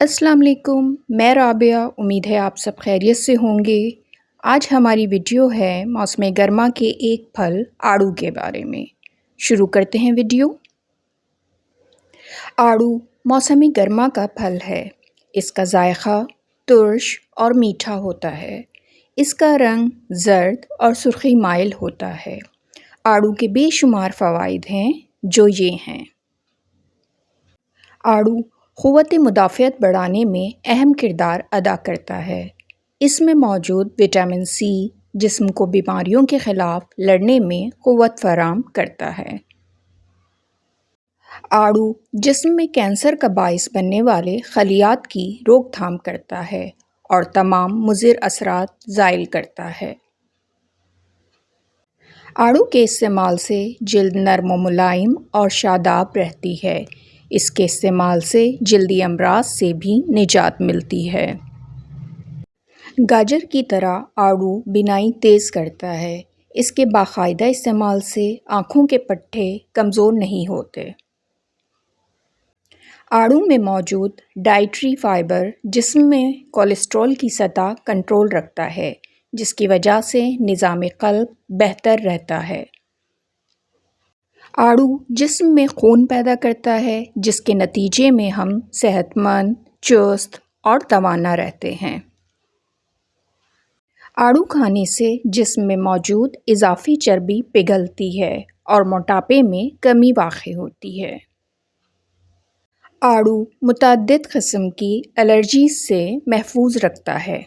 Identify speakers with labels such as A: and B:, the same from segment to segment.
A: अस्सलाम वालेकुम, मैं राबिया। उम्मीद है आप सब खैरियत से होंगे। आज हमारी वीडियो है मौसम गर्मा के एक फल आड़ू के बारे में। शुरू करते हैं वीडियो। आड़ू मौसम गर्मा का फल है। इसका जायका तुर्श और मीठा होता है। इसका रंग जर्द और सुर्खी माइल होता है। आड़ू के बेशुमार फ़वाइद हैं जो ये हैं। आड़ू क़ुव्वत मुदाफ़ियत बढ़ाने में अहम किरदार अदा करता है। इसमें मौजूद विटामिन सी जिस्म को बीमारियों के ख़िलाफ़ लड़ने में क़ुव्वत फ़राहम करता है। आड़ू जिस्म में कैंसर का बाइस बनने वाले खलियात की रोकथाम करता है और तमाम मुज़िर असरात ज़ाइल करता है। आड़ू के इस्तेमाल से जिल्द नरम व मुलायम और शादाब रहती है। इसके इस्तेमाल से जल्दी अमराज से भी निजात मिलती है। गाजर की तरह आड़ू बिनाई तेज़ करता है। इसके बाकायदा इस्तेमाल से आँखों के पट्टे कमज़ोर नहीं होते। आड़ू में मौजूद डाइटरी फ़ाइबर जिस्म में कोलेस्ट्रॉल की सतह कंट्रोल रखता है, जिसकी वजह से निज़ाम क़ल्ब बेहतर रहता है। आड़ू जिस्म में खून पैदा करता है, जिसके नतीजे में हम सेहतमंद, चुस्त और तवाना रहते हैं। आड़ू खाने से जिस्म में मौजूद इज़ाफ़ी चर्बी पिघलती है और मोटापे में कमी वाक़ई होती है। आड़ू मुतअद्दिद क़िस्म की एलर्जीज़ से महफूज रखता है।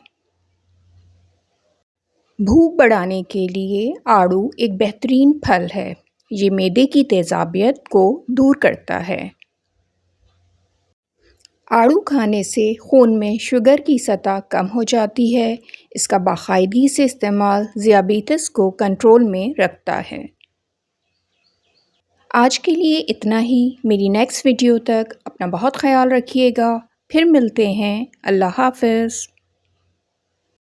A: भूख बढ़ाने के लिए आड़ू एक बेहतरीन फल है। ये मैदे की तेज़ाबियत को दूर करता है। आड़ू खाने से खून में शुगर की सतह कम हो जाती है। इसका बाकायदगी से इस्तेमाल ज़ियाबीतस को कंट्रोल में रखता है। आज के लिए इतना ही। मेरी नेक्स्ट वीडियो तक अपना बहुत ख्याल रखिएगा। फिर मिलते हैं। अल्लाह हाफ़िज़।